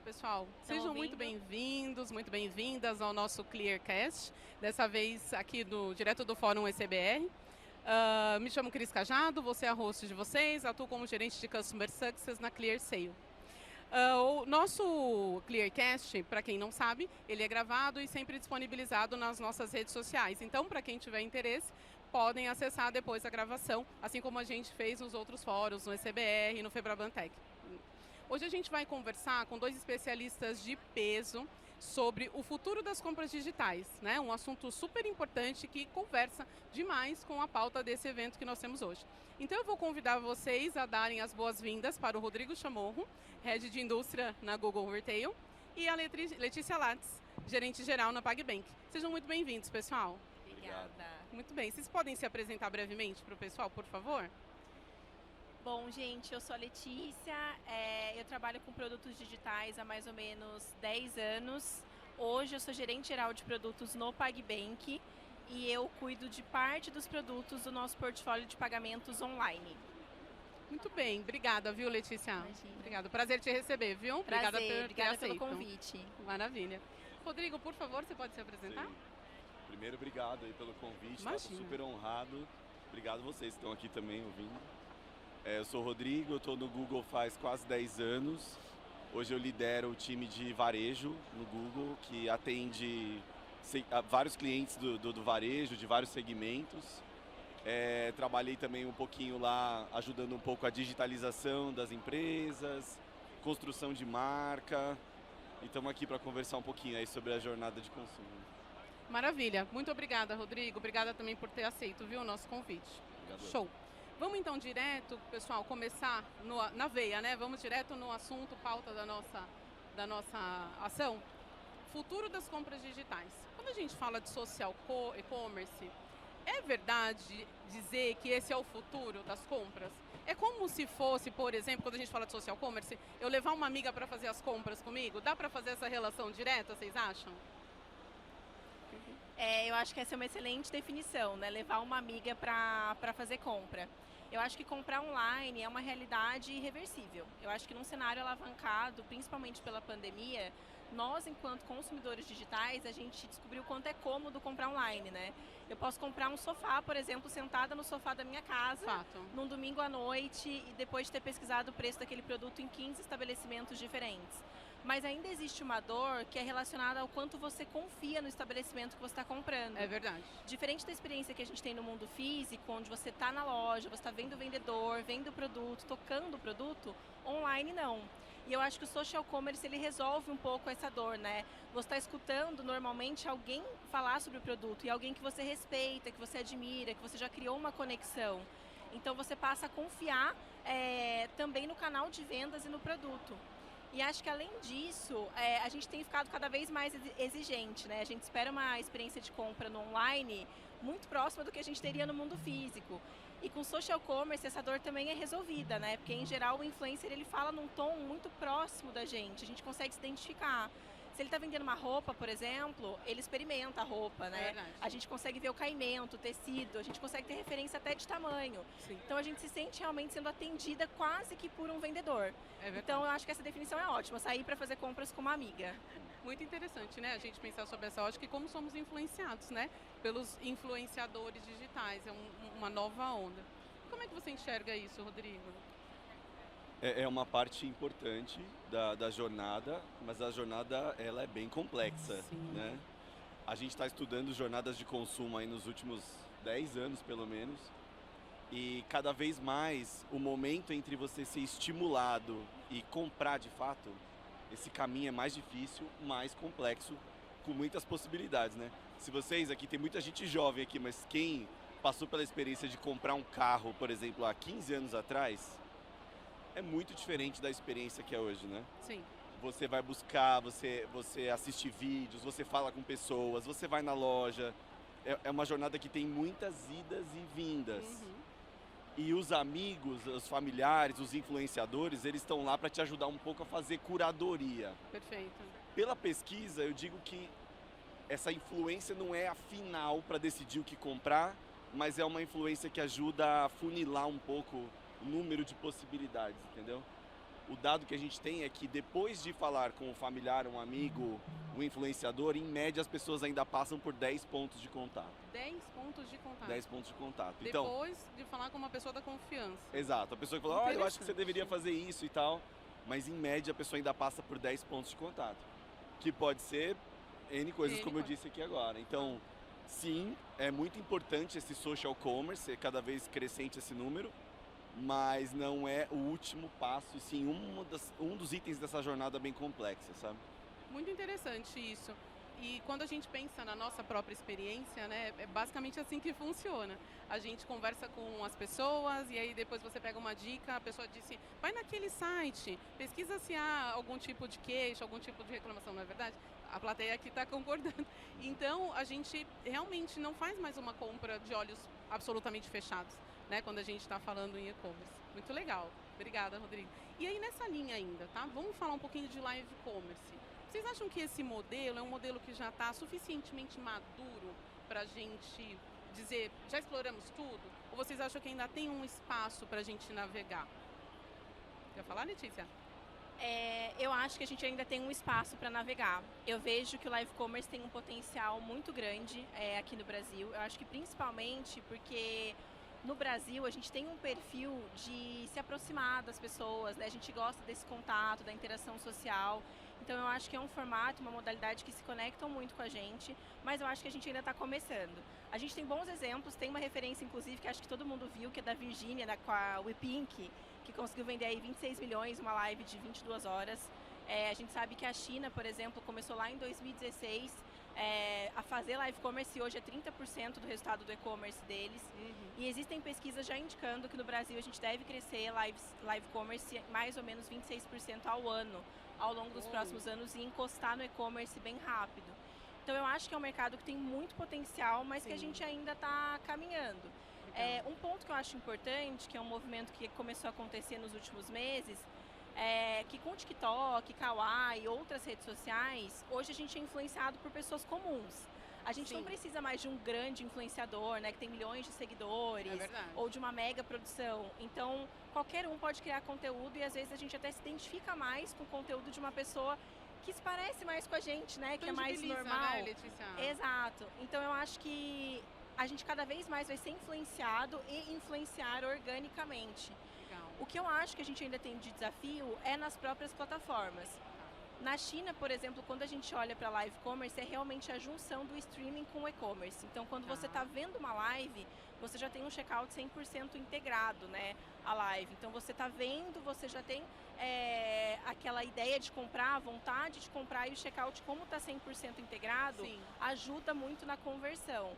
pessoal? Estão Sejam muito ouvindo? bem-vindos, muito bem-vindas ao nosso Clearcast, dessa vez aqui direto do Fórum ECBR. Me chamo Cris Cajado, vou ser a host de vocês, atuo como gerente de Customer Success na ClearSale. O nosso Clearcast, para quem não sabe, ele é gravado e sempre disponibilizado nas nossas redes sociais. Então, para quem tiver interesse, podem acessar depois a gravação, assim como a gente fez nos outros fóruns, no ECBR e no Febrabantec. Hoje a gente vai conversar com dois especialistas de peso sobre o futuro das compras digitais, né? Um assunto super importante que conversa demais com a pauta desse evento que nós temos hoje. Então eu vou convidar vocês a darem as boas-vindas para o Rodrigo Chamorro, Head de Indústria na Google Retail, e a Letícia Latz, gerente geral na PagBank. Sejam muito bem-vindos, pessoal. Obrigada. Muito bem. Vocês podem se apresentar brevemente para o pessoal, por favor? Bom, gente, eu sou a Letícia, eu trabalho com produtos digitais há mais ou menos 10 anos. Hoje eu sou gerente geral de produtos no PagBank e eu cuido de parte dos produtos do nosso portfólio de pagamentos online. Muito bem, obrigada, viu, Letícia? Imagina. Obrigada, prazer te receber, viu? Prazer, obrigada obrigada ter pelo aceito. convite. Maravilha. Rodrigo, por favor, você pode se apresentar? Sim. Primeiro, obrigado aí pelo convite, Imagina. Estou super honrado. Obrigado vocês que estão aqui também ouvindo. Eu sou o Rodrigo, eu estou no Google faz quase 10 anos. Hoje eu lidero o time de varejo no Google, que atende vários clientes do varejo, de vários segmentos. Trabalhei também um pouquinho lá, ajudando um pouco a digitalização das empresas, construção de marca. E estamos aqui para conversar um pouquinho aí sobre a jornada de consumo. Maravilha. Muito obrigada, Rodrigo. Obrigada também por ter aceito, viu, o nosso convite. Obrigado. Show. Vamos então direto, pessoal, começar na veia, né? Vamos direto no assunto, pauta da nossa ação. Futuro das compras digitais. Quando a gente fala de social e-commerce, é verdade dizer que esse é o futuro das compras? É como se fosse, por exemplo, quando a gente fala de social commerce, eu levar uma amiga para fazer as compras comigo? Dá para fazer essa relação direta, vocês acham? Eu acho que essa é uma excelente definição, né? Levar uma amiga para fazer compra. Eu acho que comprar online é uma realidade irreversível. Eu acho que num cenário alavancado, principalmente pela pandemia, nós, enquanto consumidores digitais, a gente descobriu o quanto é cômodo comprar online, né? Eu posso comprar um sofá, por exemplo, sentada no sofá da minha casa, Fato. num domingo à noite, e depois de ter pesquisado o preço daquele produto em 15 estabelecimentos diferentes. Mas ainda existe uma dor que é relacionada ao quanto você confia no estabelecimento que você está comprando. É verdade. Diferente da experiência que a gente tem no mundo físico, onde você está na loja, você está vendo o vendedor, vendo o produto, tocando o produto, online não. E eu acho que o social commerce ele resolve um pouco essa dor, né? Você está escutando normalmente alguém falar sobre o produto e alguém que você respeita, que você admira, que você já criou uma conexão. Então você passa a confiar também no canal de vendas e no produto. E acho que além disso, a gente tem ficado cada vez mais exigente, né? A gente espera uma experiência de compra no online muito próxima do que a gente teria no mundo físico. E com social commerce essa dor também é resolvida, né? Porque em geral o influencer ele fala num tom muito próximo da gente, a gente consegue se identificar. Se ele está vendendo uma roupa, por exemplo, ele experimenta a roupa, né? A gente consegue ver o caimento, o tecido, a gente consegue ter referência até de tamanho. Sim. Então a gente se sente realmente sendo atendida quase que por um vendedor. Então eu acho que essa definição é ótima, sair para fazer compras com uma amiga. Muito interessante, né? A gente pensar sobre essa ótica e como somos influenciados, né? Pelos influenciadores digitais. É uma nova onda. Como é que você enxerga isso, Rodrigo? É uma parte importante da jornada, mas a jornada ela é bem complexa, né? A gente está estudando jornadas de consumo aí nos últimos 10 anos, pelo menos, e cada vez mais o momento entre você ser estimulado e comprar de fato, esse caminho é mais difícil, mais complexo, com muitas possibilidades, né? Se vocês aqui, tem muita gente jovem aqui, mas quem passou pela experiência de comprar um carro, por exemplo, há 15 anos atrás, é muito diferente da experiência que é hoje, né? Sim. Você vai buscar, você assiste vídeos, você fala com pessoas, você vai na loja. É uma jornada que tem muitas idas e vindas. Uhum. E os amigos, os familiares, os influenciadores, eles estão lá para te ajudar um pouco a fazer curadoria. Perfeito. Pela pesquisa, eu digo que essa influência não é a final para decidir o que comprar, mas é uma influência que ajuda a funilar um pouco o número de possibilidades, entendeu? o dado que a gente tem é que depois de falar com um familiar, um amigo, um influenciador, em média as pessoas ainda passam por 10 pontos de contato. 10 pontos de contato. 10 pontos de contato. Então, Depois de falar com uma pessoa da confiança. exato. A pessoa que fala, eu acho que você Interessante. deveria fazer isso e tal, mas em média a pessoa ainda passa por 10 pontos de contato. Que pode ser N coisas, N como eu coisas. disse aqui agora. Então, sim, é muito importante esse social commerce, é cada vez crescente esse número, mas não é o último passo, e sim um dos itens dessa jornada bem complexa, sabe? Muito interessante isso. E quando a gente pensa na nossa própria experiência, né, é basicamente assim que funciona. A gente conversa com as pessoas e aí depois você pega uma dica, a pessoa disse, vai naquele site, pesquisa se há algum tipo de queixa, algum tipo de reclamação, não é verdade? A plateia aqui está concordando. Então, a gente realmente não faz mais uma compra de olhos absolutamente fechados, né, quando a gente está falando em e-commerce. Muito legal. Obrigada, Rodrigo. E aí, nessa linha ainda, tá? Vamos falar um pouquinho de live commerce. Vocês acham que esse modelo é um modelo que já está suficientemente maduro para a gente dizer, já exploramos tudo? Ou vocês acham que ainda tem um espaço para a gente navegar? Quer falar, Letícia? Eu acho que a gente ainda tem um espaço para navegar. Eu vejo que o live commerce tem um potencial muito grande aqui no Brasil. Eu acho que principalmente porque no Brasil a gente tem um perfil de se aproximar das pessoas, né? A gente gosta desse contato, da interação social. Então eu acho que é um formato, uma modalidade que se conectam muito com a gente, mas eu acho que a gente ainda está começando. A gente tem bons exemplos, tem uma referência inclusive que acho que todo mundo viu, que é da Virgínia, com a WePink, que conseguiu vender aí 26 milhões, uma live de 22 horas. A gente sabe que a China, por exemplo, começou lá em 2016 a fazer live commerce e hoje é 30% do resultado do e-commerce deles. E existem pesquisas já indicando que no Brasil a gente deve crescer live commerce mais ou menos 26% ao ano, ao longo dos próximos anos, e encostar no e-commerce bem rápido. Então eu acho que é um mercado que tem muito potencial, mas que a gente ainda está caminhando. Um ponto que eu acho importante, que é um movimento que começou a acontecer nos últimos meses, é que com o TikTok, Kawaii e outras redes sociais, hoje a gente é influenciado por pessoas comuns. A gente não precisa mais de um grande influenciador, né, que tem milhões de seguidores, ou de uma mega produção. Então, qualquer um pode criar conteúdo e às vezes a gente até se identifica mais com o conteúdo de uma pessoa que se parece mais com a gente, né, que é mais normal. Né, Letícia? Exato. Então, eu acho que a gente cada vez mais vai ser influenciado e influenciar organicamente. Legal. O que eu acho que a gente ainda tem de desafio é nas próprias plataformas. Na China, por exemplo, quando a gente olha para live commerce, é realmente a junção do streaming com o e-commerce. Então, quando você está vendo uma live, você já tem um checkout 100% integrado, né, a live. Então, você está vendo, você já tem aquela ideia de comprar, a vontade de comprar, e o checkout, como está 100% integrado, ajuda muito na conversão.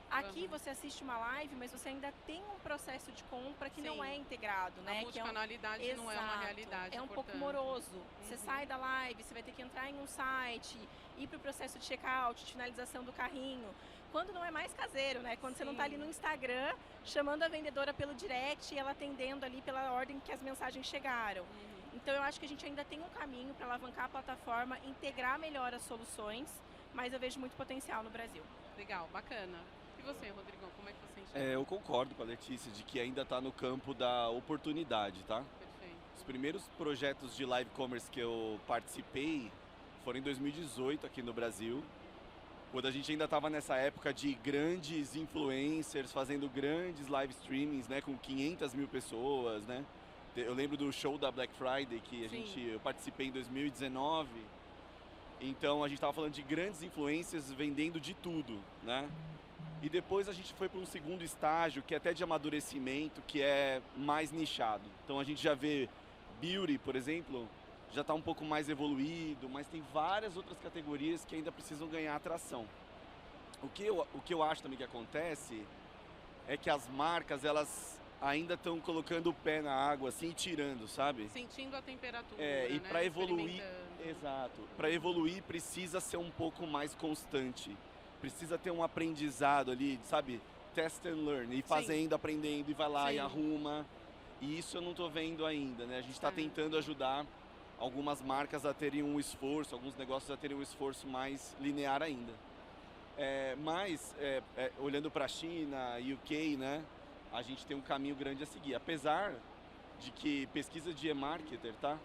Aqui você assiste uma live, mas você ainda tem um processo de compra que não é integrado, né? A multicanalidade não é uma realidade. É um pouco moroso. Você sai da live, você vai ter que entrar em um site, ir para o processo de checkout, de finalização do carrinho. Quando não é mais caseiro, né? Quando você não está ali no Instagram, chamando a vendedora pelo direct e ela atendendo ali pela ordem que as mensagens chegaram. Então eu acho que a gente ainda tem um caminho para alavancar a plataforma, integrar melhor as soluções, mas eu vejo muito potencial no Brasil. Legal, bacana. E você, Rodrigão, como é que você enxerga? Eu concordo com a Letícia de que ainda está no campo da oportunidade, tá? Perfeito. Os primeiros projetos de live commerce que eu participei foram em 2018 aqui no Brasil, quando a gente ainda estava nessa época de grandes influencers fazendo grandes live streamings, né, com 500 mil pessoas, né? Eu lembro do show da Black Friday que eu participei em 2019. Então a gente estava falando de grandes influencers vendendo de tudo, né? E depois a gente foi para um segundo estágio, que é até de amadurecimento, que é mais nichado. Então a gente já vê beauty, por exemplo, já está um pouco mais evoluído, mas tem várias outras categorias que ainda precisam ganhar atração. O que eu acho também que acontece é que as marcas, elas ainda estão colocando o pé na água, assim, e tirando, sabe? Sentindo a temperatura, e né? para evoluir, Experimentando. exato, para evoluir precisa ser um pouco mais constante. Precisa ter um aprendizado ali, sabe? Test and learn, e fazendo, aprendendo, e vai lá e arruma. E isso eu não estou vendo ainda, né? A gente está tentando ajudar algumas marcas a terem um esforço, alguns negócios a terem um esforço mais linear ainda. Mas, olhando para a China, UK, né? A gente tem um caminho grande a seguir. Apesar de que pesquisa de e-marketer, tá?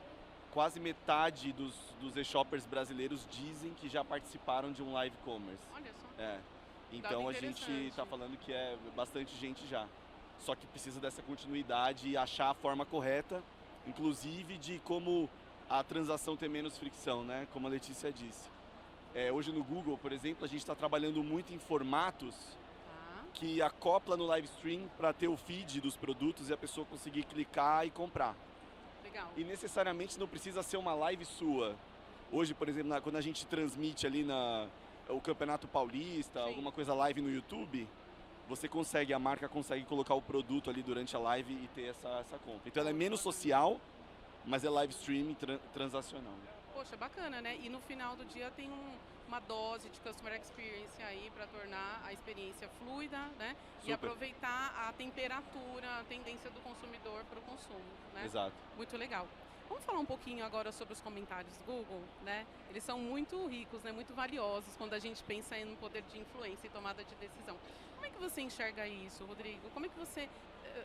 quase metade dos e-shoppers brasileiros dizem que já participaram de um live commerce. Olha só. É. Então a gente interessante. está falando que é bastante gente já. Só que precisa dessa continuidade e achar a forma correta, inclusive de como a transação ter menos fricção, né? Como a Letícia disse. Hoje no Google, por exemplo, a gente está trabalhando muito em formatos Tá. que acopla no live stream para ter o feed dos produtos e a pessoa conseguir clicar e comprar. Legal. E necessariamente não precisa ser uma live sua. Hoje, por exemplo, quando a gente transmite ali o Campeonato Paulista, Sim. alguma coisa live no YouTube, a marca consegue colocar o produto ali durante a live e ter essa compra. Então ela é menos social, mas é live stream transacional. Poxa, bacana, né? E no final do dia tem uma dose de customer experience aí para tornar a experiência fluida, né? Super. E aproveitar a temperatura, a tendência do consumidor para o consumo, né? Exato. Muito legal. Vamos falar um pouquinho agora sobre os comentários do Google, né? Eles são muito ricos, né? Muito valiosos quando a gente pensa em poder de influência e tomada de decisão. Como é que você enxerga isso, Rodrigo? Como é que você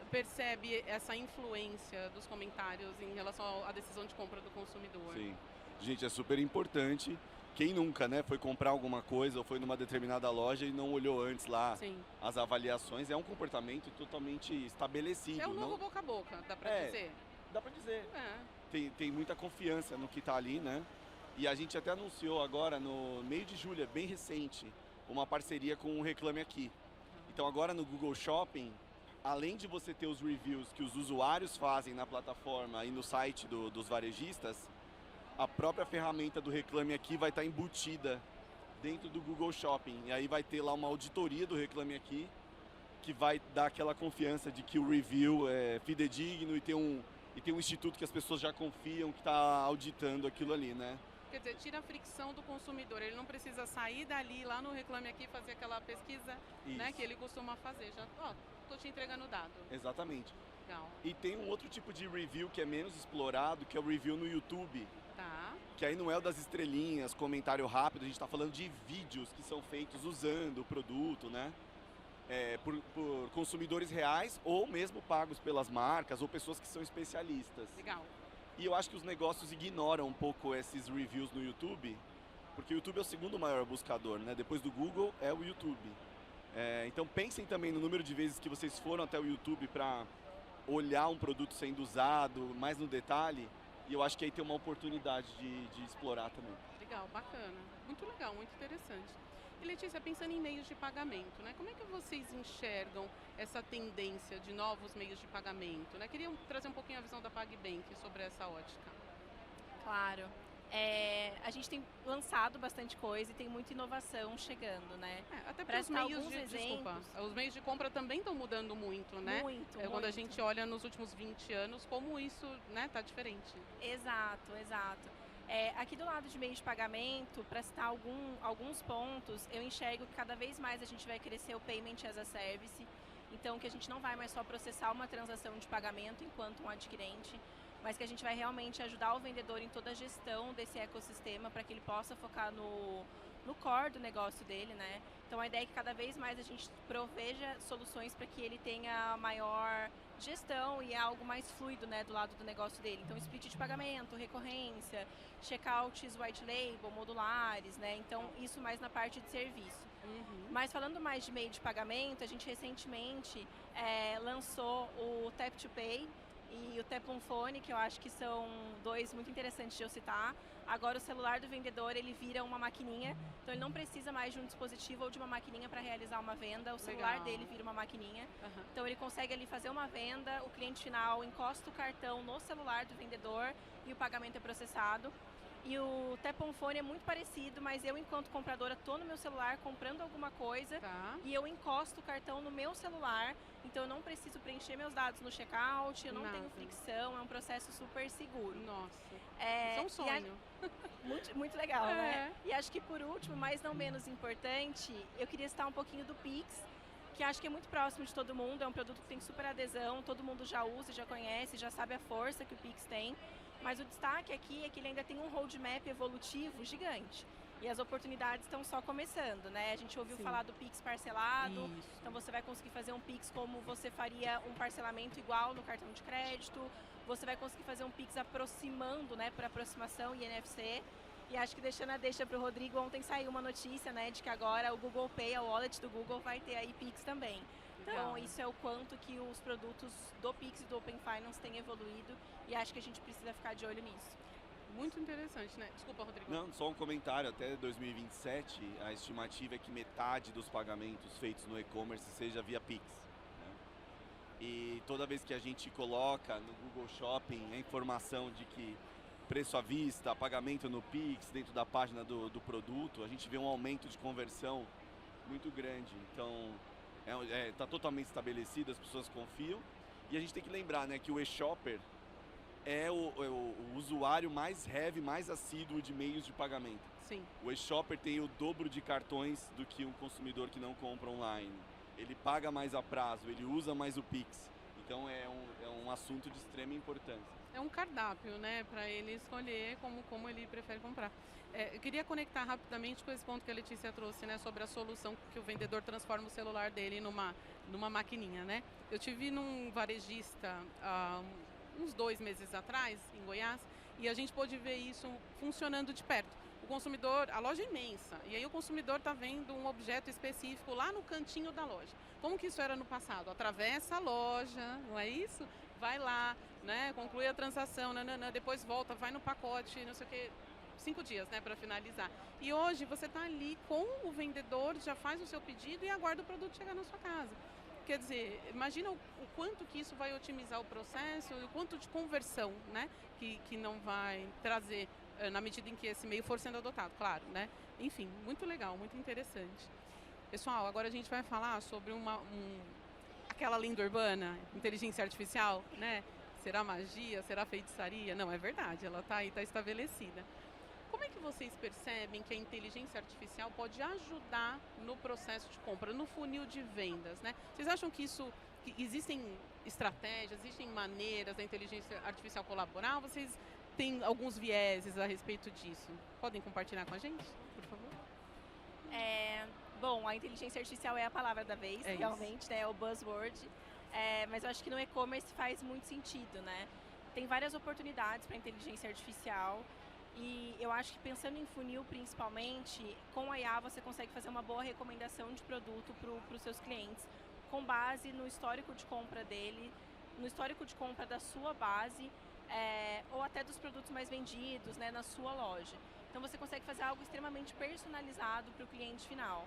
percebe essa influência dos comentários em relação à decisão de compra do consumidor? Sim. Gente, é super importante. Quem nunca, né, foi comprar alguma coisa ou foi numa determinada loja e não olhou antes lá Sim. as avaliações, é um comportamento totalmente estabelecido. É o novo não... boca a boca, dá pra dizer? Dá pra dizer. É. Tem muita confiança no que está ali, né? E a gente até anunciou agora, no meio de julho, bem recente, uma parceria com o Reclame Aqui. Então agora no Google Shopping, além de você ter os reviews que os usuários fazem na plataforma e no site dos varejistas, a própria ferramenta do Reclame Aqui vai estar embutida dentro do Google Shopping. E aí vai ter lá uma auditoria do Reclame Aqui, que vai dar aquela confiança de que o review é fidedigno e tem um instituto que as pessoas já confiam que está auditando aquilo ali, né? Quer dizer, tira a fricção do consumidor. Ele não precisa sair dali, lá no Reclame Aqui, fazer aquela pesquisa, né, Isso. que ele costuma fazer. Já, tô te entregando o dado. Exatamente. Legal. E tem um outro tipo de review que é menos explorado, que é o review no YouTube. Tá. Que aí não é o das estrelinhas, comentário rápido, a gente está falando de vídeos que são feitos usando o produto, né? Por consumidores reais ou mesmo pagos pelas marcas ou pessoas que são especialistas. Legal. E eu acho que os negócios ignoram um pouco esses reviews no YouTube, porque o YouTube é o segundo maior buscador, né? Depois do Google é o YouTube. Então pensem também no número de vezes que vocês foram até o YouTube para olhar um produto sendo usado mais no detalhe, e eu acho que aí tem uma oportunidade de explorar também. Legal, bacana. Muito legal, muito interessante. E Letícia, pensando em meios de pagamento, né? Como é que vocês enxergam essa tendência de novos meios de pagamento, né? Queria trazer um pouquinho a visão da PagBank sobre essa ótica. Claro. A gente tem lançado bastante coisa e tem muita inovação chegando, né? Até Pra para os citar meios alguns desculpa, exemplos. os meios de compra também estão mudando muito, né? Muito, Quando a muito. gente olha nos últimos 20 anos, como isso, né, tá diferente. Exato, exato. Aqui do lado de meio de pagamento, para citar alguns pontos, eu enxergo que cada vez mais a gente vai crescer o Payment as a Service. Então, que a gente não vai mais só processar uma transação de pagamento enquanto um adquirente, mas que a gente vai realmente ajudar o vendedor em toda a gestão desse ecossistema para que ele possa focar no core do negócio dele, né? Então a ideia é que cada vez mais a gente proveja soluções para que ele tenha maior gestão e algo mais fluido, né, do lado do negócio dele. Então split de pagamento, recorrência, checkouts white label, modulares, né? Então isso mais na parte de serviço. Mas falando mais de meio de pagamento, a gente recentemente lançou o Tap to Pay e o Tap on Phone, que eu acho que são dois muito interessantes de eu citar. Agora o celular do vendedor, ele vira uma maquininha, então ele não precisa mais de um dispositivo ou de uma maquininha para realizar uma venda, o celular Legal. dele vira uma maquininha. Uhum. Então ele consegue ali fazer uma venda, o cliente final encosta o cartão no celular do vendedor e o pagamento é processado. E o Tap on Phone é muito parecido, mas eu, enquanto compradora, tô no meu celular comprando alguma coisa Tá. e eu encosto o cartão no meu celular, então eu não preciso preencher meus dados no checkout, eu não Nada. tenho fricção, é um processo super seguro. Nossa. É, Isso é um e a- sonho. muito, muito legal, É. né? E acho que por último, mas não menos importante, eu queria citar um pouquinho do Pix, que acho que é muito próximo de todo mundo, é um produto que tem super adesão, todo mundo já usa, já conhece, já sabe a força que o Pix tem. Mas o destaque aqui é que ele ainda tem um roadmap evolutivo gigante. E as oportunidades estão só começando, né? A gente ouviu Sim. falar do Pix parcelado, Isso. então você vai conseguir fazer um Pix como você faria um parcelamento igual no cartão de crédito, você vai conseguir fazer um Pix aproximando, né, por aproximação e NFC. E acho que deixando a deixa para o Rodrigo, ontem saiu uma notícia, né, de que agora o Google Pay, a wallet do Google, vai ter aí Pix também. Então, Legal. isso é o quanto que os produtos do Pix e do Open Finance têm evoluído e acho que a gente precisa ficar de olho nisso. Muito interessante, né? Desculpa, Rodrigo. Não, só um comentário, até 2027 a estimativa é que metade dos pagamentos feitos no e-commerce seja via Pix. Né? E toda vez que a gente coloca no Google Shopping a informação de que preço à vista, pagamento no Pix, dentro da página do produto, a gente vê um aumento de conversão muito grande. Então, está totalmente estabelecido, as pessoas confiam. E a gente tem que lembrar, né, que o e-shopper é o usuário mais heavy, mais assíduo de meios de pagamento. Sim. O e-shopper tem o dobro de cartões do que um consumidor que não compra online. Ele paga mais a prazo, ele usa mais o Pix. Então é um assunto de extrema importância. É um cardápio, né, para ele escolher como ele prefere comprar. Eu queria conectar rapidamente com esse ponto que a Letícia trouxe, né, sobre a solução que o vendedor transforma o celular dele numa maquininha, né? Eu tive num varejista uns 2 meses atrás, em Goiás, e a gente pôde ver isso funcionando de perto. O consumidor, a loja é imensa, e aí o consumidor está vendo um objeto específico lá no cantinho da loja. Como que isso era no passado? Atravessa a loja, não é isso? Vai lá, né, conclui a transação, nananã, depois volta, vai no pacote, não sei o que, 5 dias, né, para finalizar. E hoje você está ali com o vendedor, já faz o seu pedido e aguarda o produto chegar na sua casa. Quer dizer, imagina o quanto que isso vai otimizar o processo, o quanto de conversão, né, que não vai trazer na medida em que esse meio for sendo adotado, claro, né? Enfim, muito legal, muito interessante. Pessoal, agora a gente vai falar sobre aquela lenda urbana, inteligência artificial, né? Será magia? Será feitiçaria? Não, é verdade, ela está aí, está estabelecida. Como é que vocês percebem que a inteligência artificial pode ajudar no processo de compra, no funil de vendas, né? Vocês acham que existem estratégias, existem maneiras da inteligência artificial colaborar? Ou vocês têm alguns vieses a respeito disso? Podem compartilhar com a gente, por favor? Bom, a inteligência artificial é a palavra da vez, realmente, né? É o buzzword. Mas eu acho que no e-commerce faz muito sentido, né? Tem várias oportunidades para a inteligência artificial. E eu acho que pensando em funil principalmente, com a IA você consegue fazer uma boa recomendação de produto para os seus clientes, com base no histórico de compra dele, no histórico de compra da sua base, ou até dos produtos mais vendidos, né, na sua loja. Então você consegue fazer algo extremamente personalizado para o cliente final.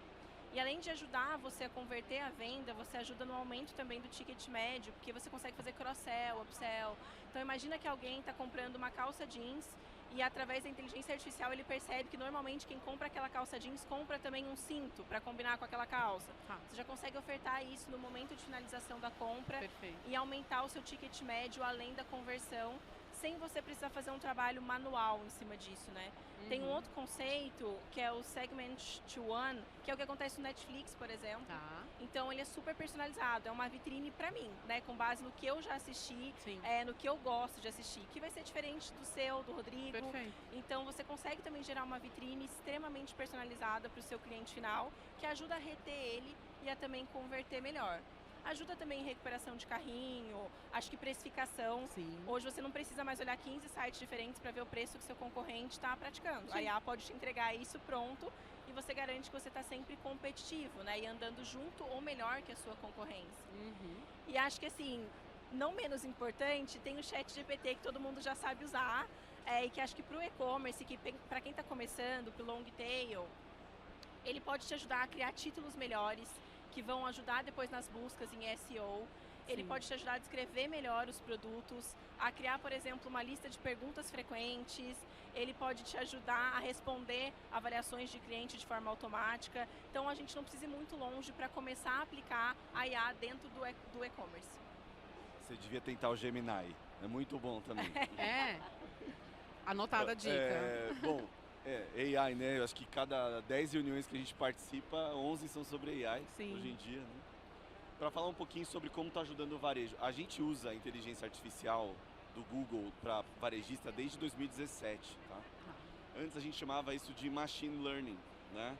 E além de ajudar você a converter a venda, você ajuda no aumento também do ticket médio, porque você consegue fazer cross-sell, upsell. Então imagina que alguém está comprando uma calça jeans e através da inteligência artificial ele percebe que normalmente quem compra aquela calça jeans compra também um cinto para combinar com aquela calça. Você já consegue ofertar isso no momento de finalização da compra. Perfeito. E aumentar o seu ticket médio além da conversão, sem você precisar fazer um trabalho manual em cima disso, né? Tem um outro conceito, que é o Segment to One, que é o que acontece no Netflix, por exemplo. Tá. Então, ele é super personalizado, é uma vitrine pra mim, né? Com base no que eu já assisti, Sim. no que eu gosto de assistir, que vai ser diferente do seu, do Rodrigo. Perfeito. Então, você consegue também gerar uma vitrine extremamente personalizada para o seu cliente final, que ajuda a reter ele e a também converter melhor. Ajuda também em recuperação de carrinho, acho que precificação. Sim. Hoje você não precisa mais olhar 15 sites diferentes para ver o preço que seu concorrente está praticando. Sim. A IA pode te entregar isso pronto e você garante que você está sempre competitivo, né? E andando junto ou melhor que a sua concorrência. E acho que assim, não menos importante, tem o ChatGPT que todo mundo já sabe usar e que acho que para o e-commerce, que para quem está começando, para o long tail, ele pode te ajudar a criar títulos melhores, que vão ajudar depois nas buscas em SEO. Ele pode te ajudar a descrever melhor os produtos, a criar, por exemplo, uma lista de perguntas frequentes. Ele pode te ajudar a responder avaliações de cliente de forma automática. Então, a gente não precisa ir muito longe para começar a aplicar a IA dentro do e-commerce. Você devia tentar o Gemini, é muito bom também. Anotada a dica. Bom, AI, né? Eu acho que cada 10 reuniões que a gente participa, 11 são sobre AI hoje em dia, né? Para falar um pouquinho sobre como está ajudando o varejo. A gente usa a inteligência artificial do Google para varejista desde 2017, tá? Antes a gente chamava isso de machine learning, né?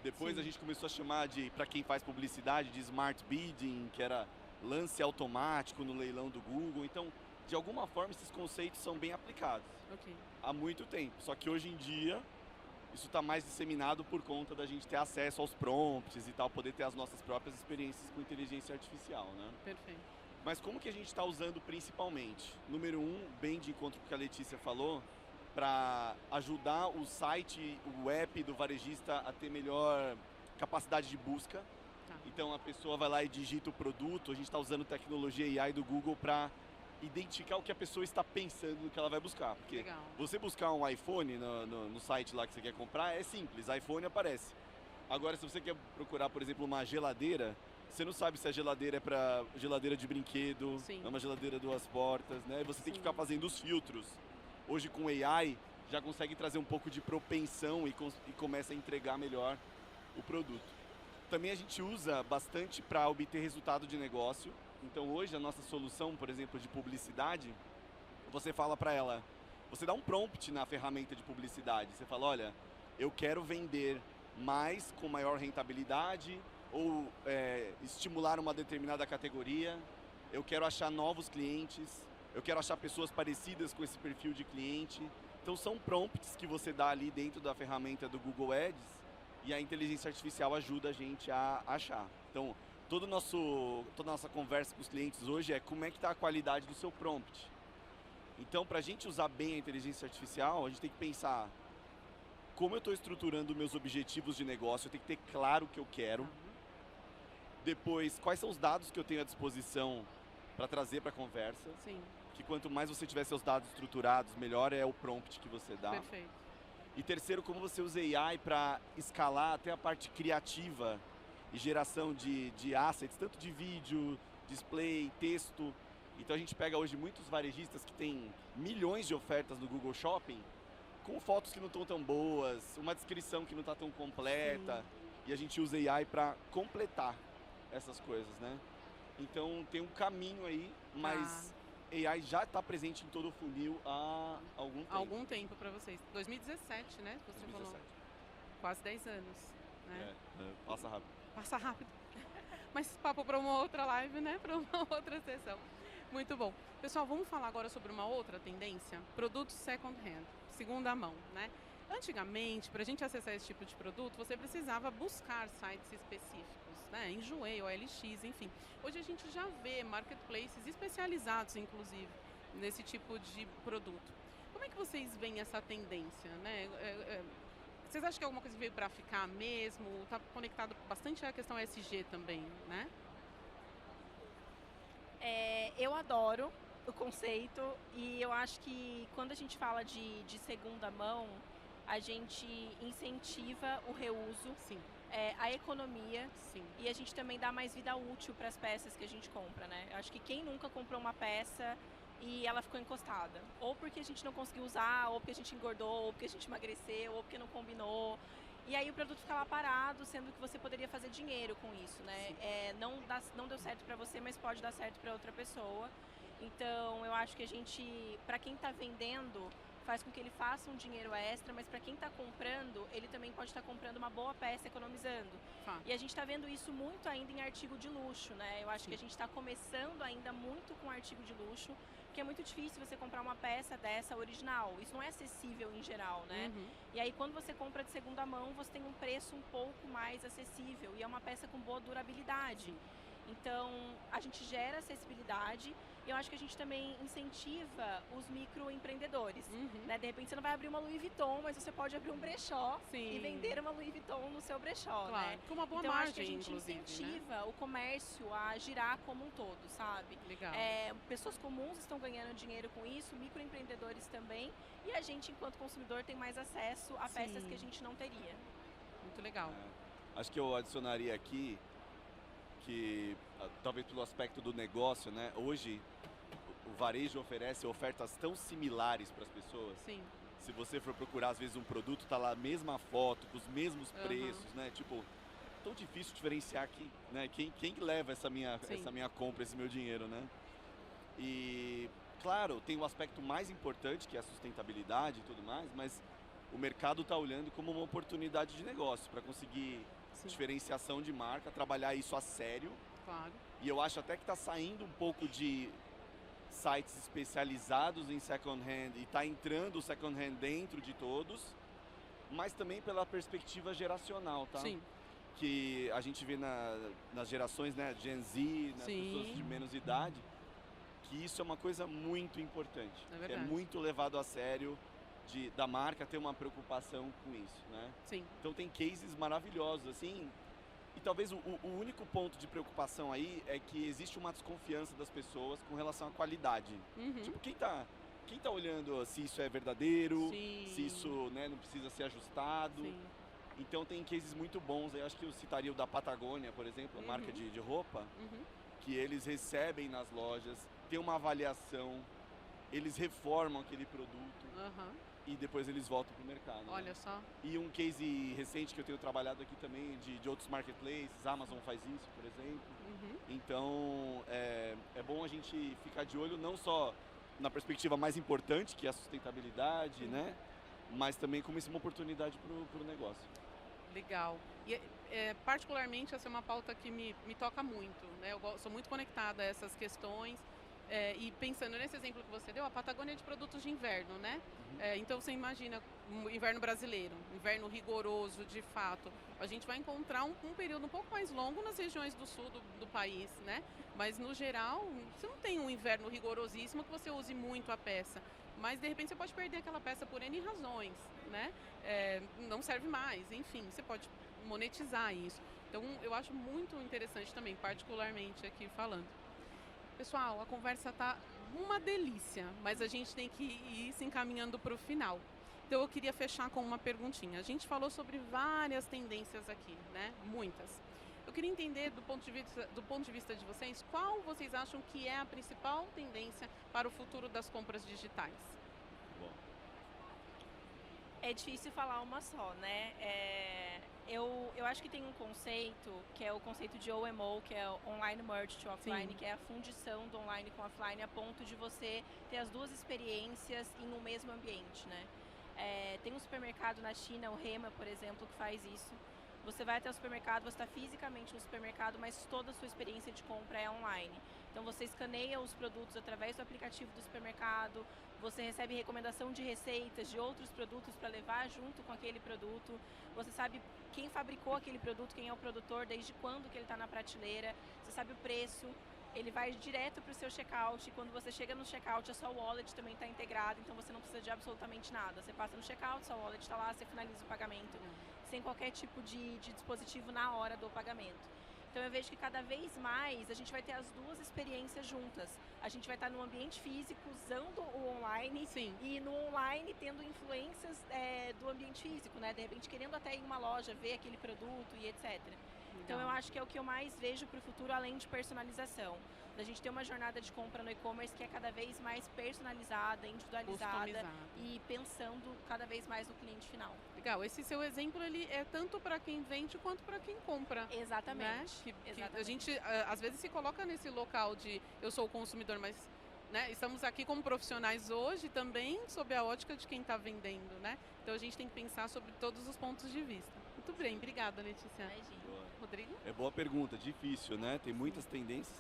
Depois Sim. a gente começou a chamar de, para quem faz publicidade, de smart bidding, que era lance automático no leilão do Google. Então, de alguma forma, esses conceitos são bem aplicados Ok. há muito tempo. Só que hoje em dia, isso está mais disseminado por conta da gente ter acesso aos prompts e tal, poder ter as nossas próprias experiências com inteligência artificial, né? Perfeito. Mas como que a gente está usando principalmente? Número um, bem de encontro com o que a Letícia falou, para ajudar o site, o app do varejista a ter melhor capacidade de busca. Tá. Então a pessoa vai lá e digita o produto, a gente está usando tecnologia AI do Google para identificar o que a pessoa está pensando no que ela vai buscar. Porque Legal. você buscar um iPhone no site lá que você quer comprar, é simples, iPhone aparece. Agora, se você quer procurar, por exemplo, uma geladeira, você não sabe se a geladeira é para geladeira de brinquedo, Sim. é uma geladeira duas portas, né? E você tem que Sim. ficar fazendo os filtros. Hoje com AI já consegue trazer um pouco de propensão e começa a entregar melhor o produto. Também a gente usa bastante para obter resultado de negócio. Então hoje a nossa solução, por exemplo, de publicidade, você fala para ela, você dá um prompt na ferramenta de publicidade. Você fala, olha, eu quero vender mais com maior rentabilidade ou estimular uma determinada categoria. Eu quero achar novos clientes. Eu quero achar pessoas parecidas com esse perfil de cliente. Então são prompts que você dá ali dentro da ferramenta do Google Ads e a inteligência artificial ajuda a gente a achar. Então toda a nossa conversa com os clientes hoje é como é que está a qualidade do seu prompt. Então para a gente usar bem a inteligência artificial, a gente tem que pensar como eu estou estruturando meus objetivos de negócio, eu tenho que ter claro o que eu quero. Depois, quais são os dados que eu tenho à disposição para trazer para a conversa. Sim. Que quanto mais você tiver seus dados estruturados, melhor é o prompt que você dá. Perfeito. E terceiro, como você usa AI para escalar até a parte criativa e geração de assets, tanto de vídeo, display, texto. Então a gente pega hoje muitos varejistas que têm milhões de ofertas no Google Shopping, com fotos que não estão tão boas, uma descrição que não está tão completa. Sim. E a gente usa AI para completar essas coisas, né? Então tem um caminho aí, mas AI já está presente em todo o funil há algum tempo. Algum tempo para vocês. 2017, né? Você 2017. falou. Quase 10 anos. Né? Passa rápido. Passa rápido. Mas papo para uma outra live, né? Para uma outra sessão. Muito bom. Pessoal, vamos falar agora sobre uma outra tendência. Produtos second hand, segunda mão, né? Antigamente, para a gente acessar esse tipo de produto, você precisava buscar sites específicos, né? Enjoei, OLX, enfim. Hoje a gente já vê marketplaces especializados, inclusive, nesse tipo de produto. Como é que vocês veem essa tendência, né? Vocês acham que alguma coisa veio para ficar mesmo? Está conectado bastante à questão ESG também, né? Eu adoro o conceito e eu acho que quando a gente fala de segunda mão, a gente incentiva o reuso, Sim, a economia sim. e a gente também dá mais vida útil para as peças que a gente compra, né? Eu acho que quem nunca comprou uma peça e ela ficou encostada, ou porque a gente não conseguiu usar, ou porque a gente engordou, ou porque a gente emagreceu, ou porque não combinou. E aí o produto fica lá parado, sendo que você poderia fazer dinheiro com isso, né? Não deu certo para você, mas pode dar certo para outra pessoa. Então eu acho que a gente, para quem está vendendo, faz com que ele faça um dinheiro extra, mas para quem está comprando, ele também pode estar comprando uma boa peça economizando. Fato. E a gente está vendo isso muito ainda em artigo de luxo, né? Eu acho que a gente está começando ainda muito com artigo de luxo, porque é muito difícil você comprar uma peça dessa original. Isso não é acessível em geral, né? Uhum. E aí quando você compra de segunda mão, você tem um preço um pouco mais acessível e é uma peça com boa durabilidade. Sim. Então, a gente gera acessibilidade e eu acho que a gente também incentiva os microempreendedores. Uhum. Né? De repente, você não vai abrir uma Louis Vuitton, mas você pode abrir um brechó Sim. e vender uma Louis Vuitton no seu brechó, Claro, né? com uma boa Então, margem, acho que a gente inclusive, incentiva né? o comércio a girar como um todo, sabe? Legal. Pessoas comuns estão ganhando dinheiro com isso, microempreendedores também, e a gente, enquanto consumidor, tem mais acesso a peças Sim. que a gente não teria. Muito legal. Acho que eu adicionaria aqui que, talvez pelo aspecto do negócio, né? Hoje, o varejo oferece ofertas tão similares para as pessoas. Sim. Se você for procurar, às vezes, um produto, tá lá a mesma foto, com os mesmos Aham. preços, né? Tipo, tão difícil diferenciar né? Quem que leva essa minha compra, esse meu dinheiro, né? E, claro, tem o aspecto mais importante, que é a sustentabilidade e tudo mais, mas o mercado está olhando como uma oportunidade de negócio para conseguir Sim, diferenciação de marca, trabalhar isso a sério. claro. E eu acho até que está saindo um pouco de sites especializados em second hand e está entrando o second hand dentro de todos, mas também pela perspectiva geracional, tá? Sim, Que a gente vê nas gerações, né, Gen Z, nas Sim. pessoas de menos idade, que isso é uma coisa muito importante. É que é verdade. muito levado a sério da marca ter uma preocupação com isso, né? sim. Então tem cases maravilhosos, assim, e talvez o único ponto de preocupação aí é que existe uma desconfiança das pessoas com relação à qualidade. Uhum. Tipo, quem tá olhando se isso é verdadeiro, Sim. se isso, né, não precisa ser ajustado. Sim. Então tem cases muito bons, eu acho que eu citaria o da Patagônia, por exemplo, a Uhum. marca de roupa, Uhum. que eles recebem nas lojas, tem uma avaliação, eles reformam aquele produto Aham. e depois eles voltam pro mercado. Né? Olha só. E um case recente que eu tenho trabalhado aqui também de outros marketplaces, Amazon faz isso, por exemplo. Uhum. Então é bom a gente ficar de olho não só na perspectiva mais importante, que é a sustentabilidade, Sim. né? Mas também como isso é uma oportunidade pro negócio. Legal. E particularmente essa é uma pauta que me toca muito, né? Sou muito conectada a essas questões. E pensando nesse exemplo que você deu, a Patagônia é de produtos de inverno, né? Então você imagina um inverno brasileiro, inverno rigoroso de fato. A gente vai encontrar um período um pouco mais longo nas regiões do sul do país, né? Mas no geral, você não tem um inverno rigorosíssimo que você use muito a peça. Mas de repente você pode perder aquela peça por N razões, né? Não serve mais, enfim, você pode monetizar isso. Então eu acho muito interessante também, particularmente aqui falando. Pessoal, a conversa tá uma delícia, mas a gente tem que ir se encaminhando para o final. Então eu queria fechar com uma perguntinha. A gente falou sobre várias tendências aqui, né? Muitas. Eu queria entender do ponto de vista de vocês, qual vocês acham que é a principal tendência para o futuro das compras digitais? Bom, É difícil falar uma só, né? Eu acho que tem um conceito, que é o conceito de OMO, que é Online Merge to Offline, Sim. que é a fundição do online com offline, a ponto de você ter as duas experiências em um mesmo ambiente, né? Tem um supermercado na China, o Hema, por exemplo, que faz isso. Você vai até o supermercado, você está fisicamente no supermercado, mas toda a sua experiência de compra é online. Então você escaneia os produtos através do aplicativo do supermercado, você recebe recomendação de receitas de outros produtos para levar junto com aquele produto, você sabe quem fabricou aquele produto, quem é o produtor, desde quando que ele está na prateleira, você sabe o preço, ele vai direto para o seu checkout, e quando você chega no checkout a sua wallet também está integrada, então você não precisa de absolutamente nada. Você passa no checkout, sua wallet está lá, você finaliza o pagamento sem qualquer tipo de dispositivo na hora do pagamento. Então eu vejo que cada vez mais a gente vai ter as duas experiências juntas. A gente vai estar no ambiente físico usando o online Sim. e no online tendo influências do ambiente físico, né? De repente querendo até ir em uma loja, ver aquele produto e etc. Então eu acho que é o que eu mais vejo para o futuro, além de personalização. Da gente ter uma jornada de compra no e-commerce que é cada vez mais personalizada, individualizada Customizado. e pensando cada vez mais no cliente final. Legal, esse seu exemplo ele é tanto para quem vende quanto para quem compra. Exatamente. Né? Que Exatamente. a gente às vezes se coloca nesse local de eu sou o consumidor, mas né, estamos aqui como profissionais hoje também sob a ótica de quem está vendendo, né? Então a gente tem que pensar sobre todos os pontos de vista. Muito bem, obrigada, Letícia. Imagina. boa. Rodrigo? É boa pergunta, difícil, né? Tem muitas tendências.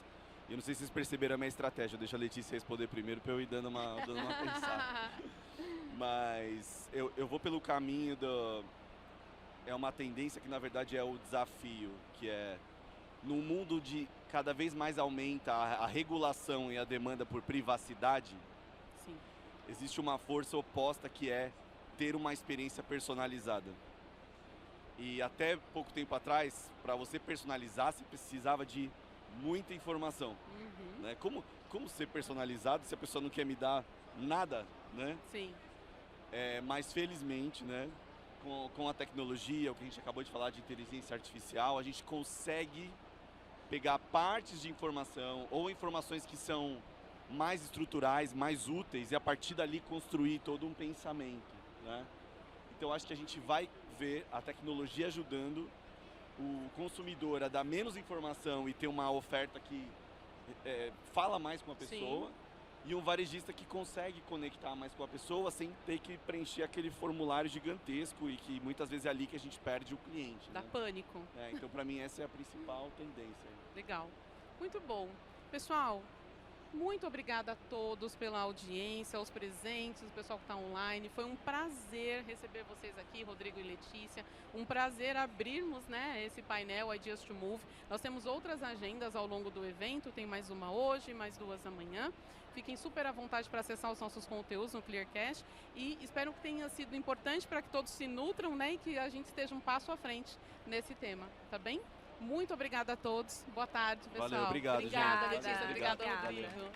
E eu não sei se vocês perceberam a minha estratégia. Deixa a Letícia responder primeiro para eu ir dando uma pensada. Mas eu vou pelo caminho é uma tendência que na verdade é o desafio, que é num mundo de cada vez mais aumenta a regulação e a demanda por privacidade, Sim. existe uma força oposta que é ter uma experiência personalizada. E até pouco tempo atrás, para você personalizar, você precisava de muita informação. Uhum. Né? Como ser personalizado se a pessoa não quer me dar nada, né? Sim. Mas felizmente, né, com a tecnologia, o que a gente acabou de falar de inteligência artificial, a gente consegue pegar partes de informação ou informações que são mais estruturais, mais úteis e a partir dali construir todo um pensamento, né? Então acho que a gente vai ver a tecnologia ajudando o consumidor a dar menos informação e ter uma oferta que fala mais com a pessoa. Sim. e um varejista que consegue conectar mais com a pessoa sem ter que preencher aquele formulário gigantesco e que muitas vezes é ali que a gente perde o cliente. Dá né? pânico. Então, para mim, essa é a principal tendência. Legal. Muito bom. Pessoal, muito obrigada a todos pela audiência, aos presentes, o pessoal que está online. Foi um prazer receber vocês aqui, Rodrigo e Letícia. Um prazer abrirmos, né, esse painel Ideas to Move. Nós temos outras agendas ao longo do evento, tem mais uma hoje, mais 2 amanhã. Fiquem super à vontade para acessar os nossos conteúdos no Clearcast e espero que tenha sido importante para que todos se nutram, né, e que a gente esteja um passo à frente nesse tema, tá bem? Muito obrigada a todos. Boa tarde, pessoal. Valeu, obrigado, Obrigada, gente. Letícia. Valeu, Obrigada, obrigada. Rodrigo.